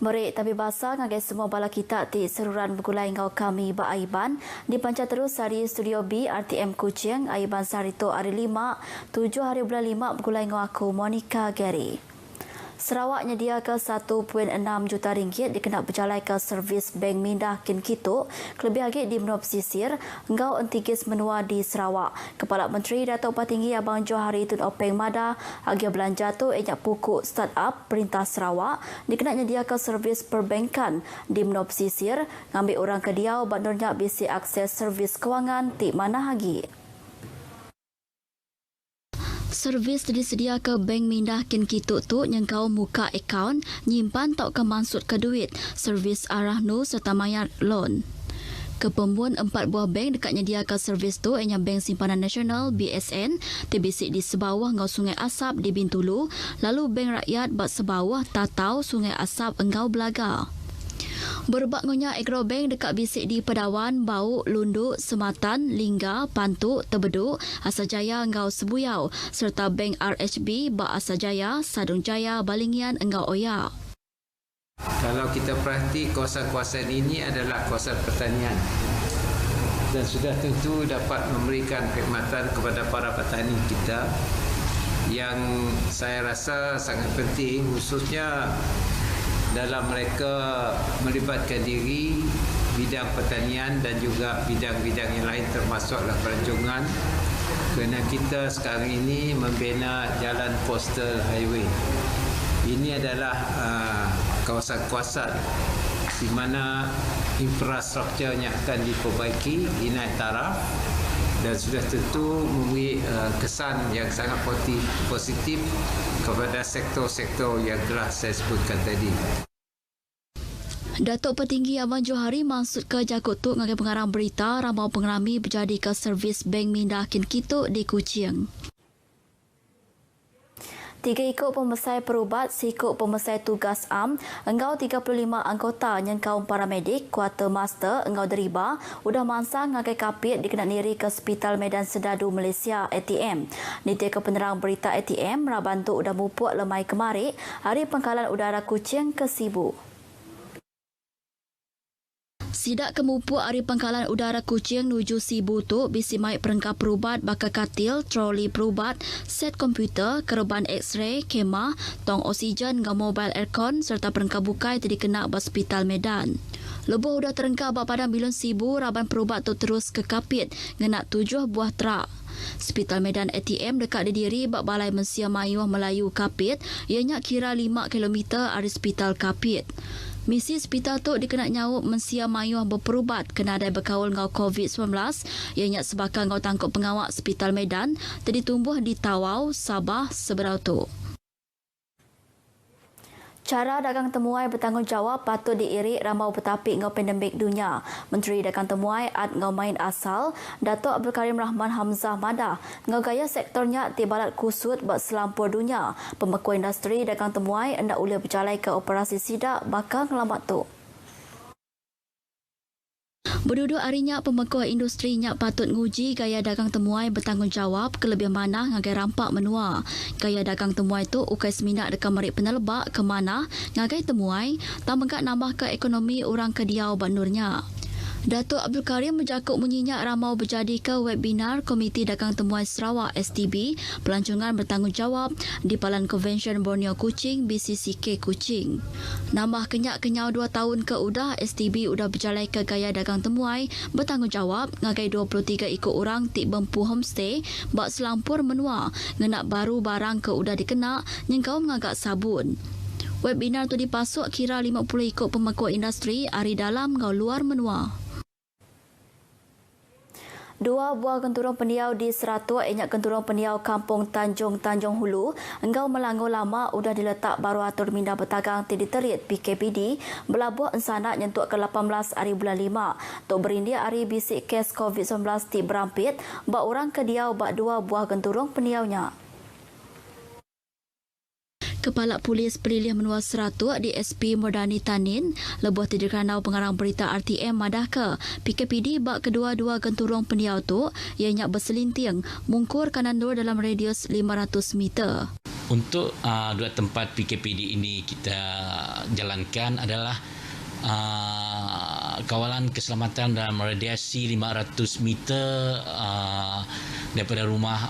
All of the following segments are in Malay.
Merik tapi basah ngagai semua bala kita ti seruran bergulai ngau kami ba Aiban di panca terus hari Studio B RTM Kuching Aiban Sarito hari 5 7 hari bulan 5 bergulai ngau aku Monica Gary. Sarawak nyedia ke 1.6 juta ringgit dikenal berjalai ke servis Bank Mindah Kin Kituk kelebih lagi di Menua Pesisir engkau entigis menua di Sarawak. Kepala Menteri Datuk Patinggi Abang Johari Tun Openg Mada agi belanja tu enyak pokok startup Perintah Sarawak dikenal nyedia ke servis perbankan di Menua Pesisir ngambil orang ke Diau bandurnya bisi akses servis kewangan ti mana lagi. Servis disedia ke Bank Mindah Kin Kituk tu yang kau muka akaun, nyimpan tak ke maksud ke duit, servis arah nu serta mayar loan. Kepembuan 4 buah bank dekat nyedia ke servis tu ianya Bank Simpanan Nasional BSN, terbisik di sebawah ngau Sungai Asap di Bintulu, lalu Bank Rakyat bat sebawah Tatau Sungai Asap engau Belaga. Berbak ngonya Agrobank dekat bisik di Pedawan, Bau, Lunduk, Sematan, Lingga, Pantuk, Tebeduk, Asajaya engau Sebuyau serta Bank RHB, Bak Asajaya, Sadung Jaya, Balingian engau Oyak. Kalau kita perhati kawasan-kawasan ini adalah kawasan pertanian dan sudah tentu dapat memberikan perkhidmatan kepada para petani kita yang saya rasa sangat penting khususnya dalam mereka melibatkan diri bidang pertanian dan juga bidang-bidang yang lain termasuklah pelancongan kerana kita sekarang ini membina jalan coastal highway. Ini adalah kawasan-kawasan di mana infrastrukturnya akan diperbaiki, dinaik taraf dan sudah tentu memberi kesan yang sangat positif kepada sektor-sektor yang telah saya sebutkan tadi. Datuk Petinggi Abang Johari maksud ke Jakut tu ngagai pengarang berita ramau pengerami berjadi ke servis Bank Mindah Kin Kituk di Kuching. 3 ikut pemesai perubat, sikut pemesai tugas am, engkau 35 anggota yang kaum paramedik, kuarter master, engkau deriba, udah mansang ngagai kapit dikenal diri ke Hospital Medan Sedadu Malaysia ATM. Niti ke penerang berita ATM, rabantu udah mupuk lemai kemari, hari Pangkalan Udara Kuching ke Sibu. Sidak kemupuk hari Pangkalan Udara Kuching nuju Sibu tu bisi mai perengkap perubat bakal katil, troli perubat, set komputer, keruban X-ray, kemah, tong oksigen dengan mobile aircon serta perengkap bukai tadi kena Hospital Medan. Lebuh udah terengkap pada Bilun Sibu, raban perubat tu terus ke kapit ngena 7 buah trak. Hospital Medan ATM dekat didiri bak Balai Mensia Mayuh Melayu Kapit, ianya kira 5 km dari Hospital Kapit. Misi hospital tu dikena nyawuk Mensia Mayuh berperubat kena ada berkaul ngau COVID-19 ianya sebakang ngau tangkap pengawak Hospital Medan tadi tumbuh di Tawau, Sabah, seberau tu. Cara dagang temuai bertanggungjawab patut diirik ramau bertapik ngau pandemik dunia. Menteri Dagang Temuai Ad ngau main asal, Datuk Abdul Karim Rahman Hamzah Mada, ngau gaya sektornya tibalat kusut buat selampur dunia. Pemekuh industri dagang temuai hendak ula berjalai ke operasi sidak bakal ngelamat tu. Berduduk harinya pemekuh industrinya patut nguji gaya dagang temuai bertanggungjawab kelebih mana ngagai rampak menua. Gaya dagang temuai tu ukai seminat dekat merik penelebak ke mana ngagai temuai tak mengkat nambah ke ekonomi orang ke Diau bandurnya. Datuk Abdul Karim menjakuk menyenyak ramau berjadi ke webinar Komiti Dagang Temuai Sarawak STB pelancongan bertanggungjawab di Palan Konvensyen Borneo Kuching BCCK Kuching. Nambah kenyak-kenyau 2 tahun ke udah STB udah berjalai ke gaya dagang temuai bertanggungjawab ngagai 23 ikut orang tik bempu homestay bak selampur menua ngenak baru barang ke udah dikena nyengkau mengagak sabun. Webinar tu dipasuk kira 50 ikut pemekuh industri hari dalam ngau luar menua. 2 buah genturong pendiau di Seratua ianya genturong pendiau Kampung Tanjung Hulu engkau Melangau lama udah diletak baru atur minda bertagang ti diterit PKPD belabuh ensanak nyentuk ke 18 hari bulan 5 tok berindia hari bisik kes COVID-19 ti berampit bak orang ke diau bak 2 buah genturong pendiaunya. Kepala Polis Pelilih Menua Seratua DSP Mordani Tanin lebuh tidurkanau pengarang berita RTM madah ke PKPD bak kedua-dua genturong pendiau tu ianya berselinting mungkur kanan dur dalam radius 500 meter. Untuk dua tempat PKPD ini kita jalankan adalah kawalan keselamatan dalam radiasi 500 meter daripada rumah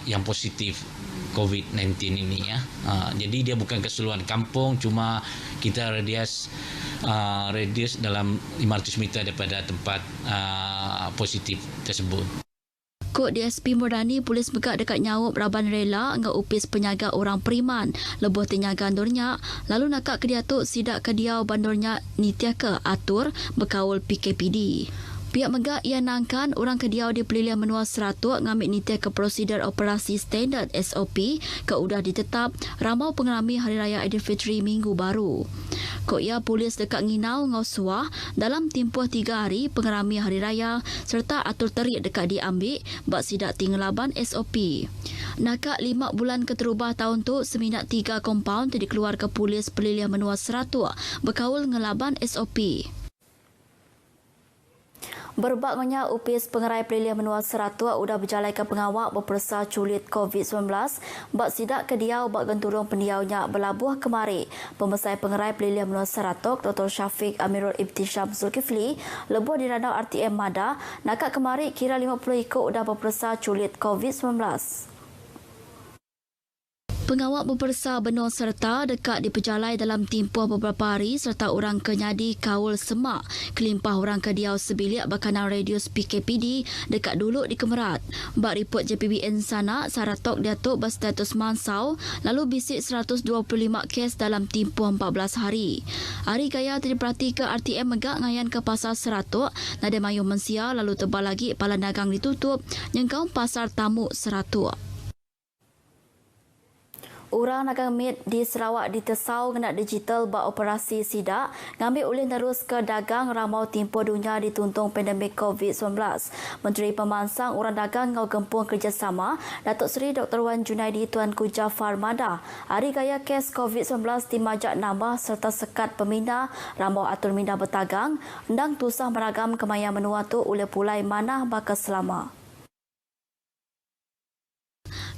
yang positif COVID-19 ini ya. Jadi dia bukan keseluruhan kampung, cuma kita radius dalam 500 meter daripada tempat positif tersebut. Kod DSP Murdani, Polis Megak dekat nyawup Raban Rela ngau upis penyaga orang Periman lebuh tenyaga Andornya lalu nakak kediatuk sidak kediau Bandornya Nitiaka atur berkawal PKPD. Pihak Megak ia nangkan orang kediau di Pelilian Menua Seratuk ngambil nitia ke prosedur operasi standard SOP ke udah ditetap ramau pengalami Hari Raya Aidilfitri minggu baru. Kok ia polis dekat Nginau ngau Suah dalam tempoh 3 hari pengalami Hari Raya serta atur terik dekat diambil bak sidak tinggelaban SOP. Nakak 5 bulan keterubah tahun tu seminat 3 kompaun dikeluar ke polis Pelilian Menua Seratuk berkawal ngelaban SOP. Berbaknya upis pengerai Pelilian Menua Seratuk udah berjalai ke pengawal berpersa culit COVID-19 bak sidak kediau bak genturung pendiaunya berlabuh kemari. Pemesai pengerai Pelilian Menua Seratuk Dr. Syafiq Amirul Ibtisham Zulkifli lebuh di radau RTM Mada nakak kemari kira 50 ikut udah berpersa culit COVID-19. Pengawal berpersa Benua serta dekat diperjalai dalam tempoh beberapa hari serta orang kenyadi Kaul Semak kelimpah orang kediau sebilik bakanan radius PKPD dekat dulu di Kemerat. Bak report JPBN sana Saratok Datuk berstatus mansau lalu bisik 125 kes dalam tempoh 14 hari. Hari gaya terperhati ke RTM Megak ngayan ke pasar Seratuk nada mayung mensia lalu tebal lagi pala dagang ditutup nyengkau pasar tamu Seratuk. Orang dagang mit di Sarawak ditesau kena digital bak operasi sidak ngambil ulin terus ke dagang ramau tempoh dunia dituntung pandemik COVID-19. Menteri Pemansang Orang Dagang ngau gempung kerjasama Datuk Seri Dr. Wan Junaidi Tuanku Jafar Madah. Hari gaya kes COVID-19 dimajak nambah serta sekat pemindah ramau atur mindah bertagang endang tusah meragam kemaya menua tu oleh pulai manah bakal selama.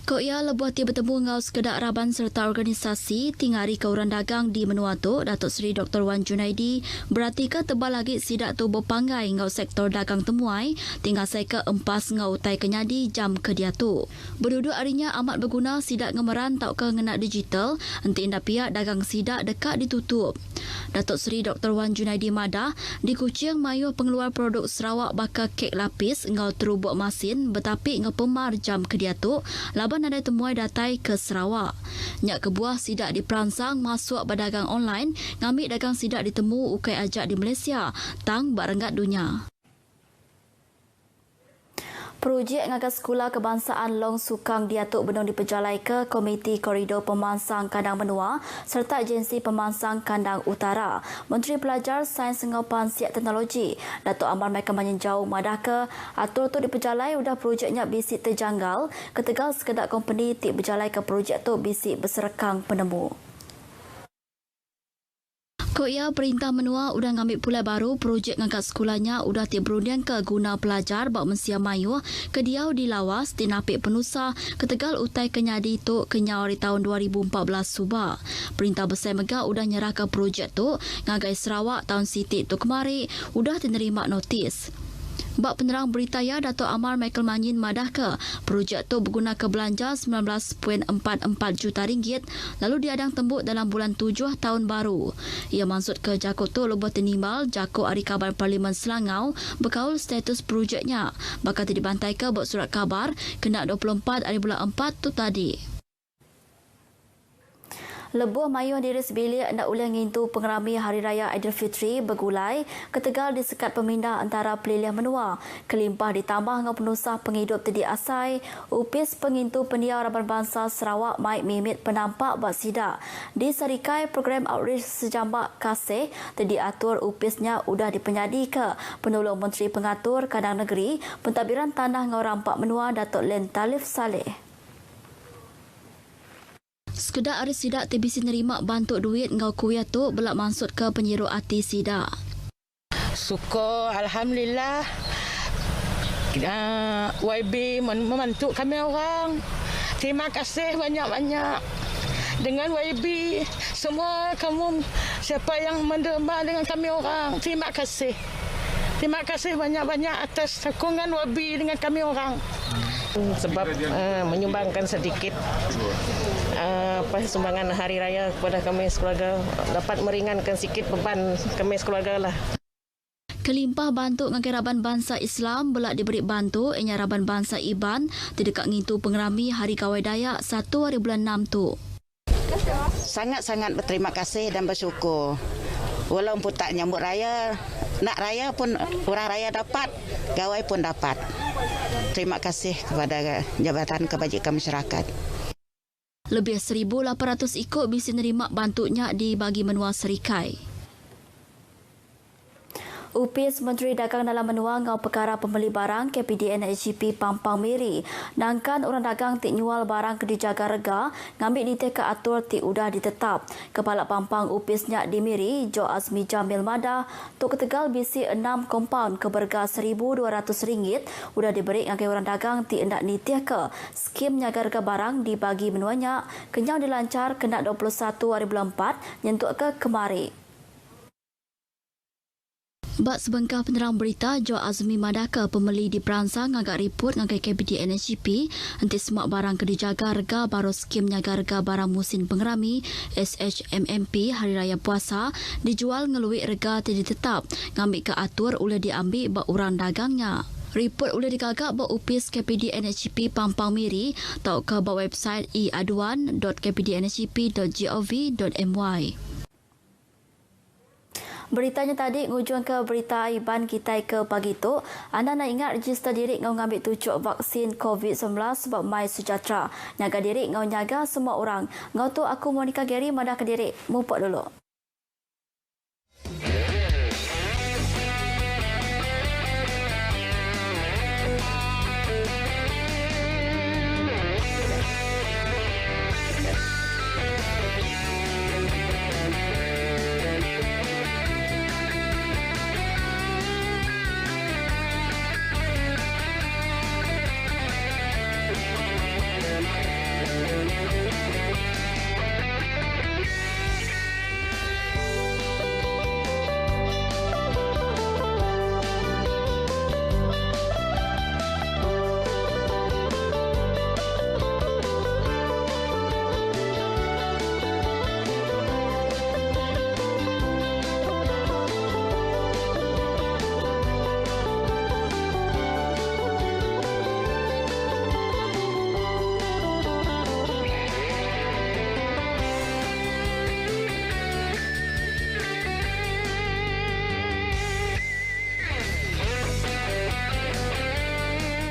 Kok ia lebuh tiba bertemu ngau sekedak raban serta organisasi tingari ke orang dagang di Menua tu Datuk Seri Dr. Wan Junaidi berarti ke tebal lagi sidak tu berpanggai ngau sektor dagang temuai tinggal saya ke empas ngau utai kenyadi jam kedia tu. Berduduk harinya amat berguna sidak ngemeran tak ke ngena digital enti indah pihak dagang sidak dekat ditutup. Datuk Seri Dr. Wan Junaidi Madah di Kuching mayuh pengeluar produk Sarawak bakal kek lapis ngau terubuk masin betapik ngau pemar jam kedia tu laban ada temuai datai ke Sarawak. Nyak kebuah sidak diperansang masuk berdagang online, ngambil dagang sidak ditemu ukai ajak di Malaysia, tang barengat dunia. Projek ngagas Sekolah Kebangsaan Long Sukang Diatuk Benong diperjalai ke Komiti Koridor Pemansang Kandang Menua serta Agensi Pemansang Kandang Utara. Menteri Pelajar Sains Sengopan Siap Teknologi Datuk Amar Michael Manyenjau madah ke atur tu diperjalai udah projeknya bisik terjanggal ketegal sekedar company tik berjalai ke projek tu bisik berserekang penemu. Kok ia perintah menua udah ngambil pulai baru projek ngangkat sekolahnya udah tiap berundian ke guna pelajar bak mensia mayu ke diau di lawas di napik penusa ketegal utai kenyadi tu kenyau di tahun 2014 subak. Perintah besar Megak udah nyerah ke projek tu ngagai Sarawak tahun Siti tu kemari udah menerima notis. Bak penerang berita ya Datuk Amar Michael Manyin madah ke projek tu berguna ke belanja 19.44 juta ringgit lalu diadang tembuk dalam bulan 7 tahun baru. Ia maksud ke Jakut tu lebuh tenimbal Jakut Ahli Kabar Parlimen Selangau berkaul status projeknya bakal dibantai ke buat surat khabar kena 24 hari bulan 4 tu tadi. Lebuh mayuh diri sebilik nak ulang ngintu pengerami Hari Raya Aidilfitri bergulai ketegal disekat pemindah antara Pelilian Menua. Kelimpah ditambah dengan penusah penghidup tedi asai, upis pengintu pendiau Raban Bangsa Sarawak Mike Mimit penampak bak sidak. Di Sarikai program outreach sejambak kasih tedi atur upisnya udah dipenyadi ke penolong Menteri Pengatur Kadang Negeri Pentadbiran Tanah ngau Rampak Menua Datuk Len Talif Saleh. Sekedar hari sidak TBC nerima bantuk duit ngau kuya tu belak maksud ke penyiru hati sidak. Syukur, Alhamdulillah. YB membantu kami orang. Terima kasih banyak-banyak. dengan YB, semua kamu siapa yang menderma dengan kami orang. Terima kasih. Terima kasih banyak-banyak atas sokongan YB dengan kami orang. Sebab menyumbangkan sedikit sumbangan hari raya kepada kami sekeluarga dapat meringankan sikit beban kami sekeluarga lah. Kelimpah bantu ngagaraban bangsa Islam belak diberi bantu enyaraban bangsa Iban tidak ngitu pengerami Hari Kawai Dayak 1 hari bulan 6 tu. Sangat-sangat berterima kasih dan bersyukur. Walaupun tak nyambut raya, nak raya pun orang raya dapat, gawai pun dapat. Terima kasih kepada Jabatan Kebajikan Masyarakat. Lebih 1,800 ikut bisa nerima bantunya dibagi menua Serikai. UPIS Menteri Dagang Dalam Menua ngau perkara pembeli barang KPDN HGP Pampang Miri nangkan orang dagang tik nyual barang ke dijaga rega ngambil nite ke atur tik udah ditetap. Kepala Pampang UPIS Nyak di Miri Jo Azmi Jamil Mada tuk ketegal bisi 6 kompaun ke berga RM1,200 udah diberi ngagai orang dagang tik hendak nitih ke skim nyaga rega barang dibagi menuanya kenyang dilancar kena 21 hari bulan 4 nyentuk ke kemari. Bak sebengkah penerang berita, Jo Azmi Madaka pembeli diperansang agak report ngagai KPDN HGP nanti semak barang ke dijaga rega baru skim nyaga rega barang musim pengerami SHMMP Hari Raya Puasa dijual ngeluik rega tidak tetap ngambil ke atur boleh diambil bak orang dagangnya. Report boleh dikagak bak UPIS KPDN HGP Pampang Miri atau ke bak website iaduan.kpdnhgp.gov.my. Beritanya tadi ngujung ke berita Iban kita ke pagi tu. Anda nak ingat register diri ngau ngambil tujuk vaksin COVID-19 sebab My Sejahtera. Nyaga diri ngau nyaga semua orang. Ngau tu aku Monica Gary madah ke diri. Mupok dulu.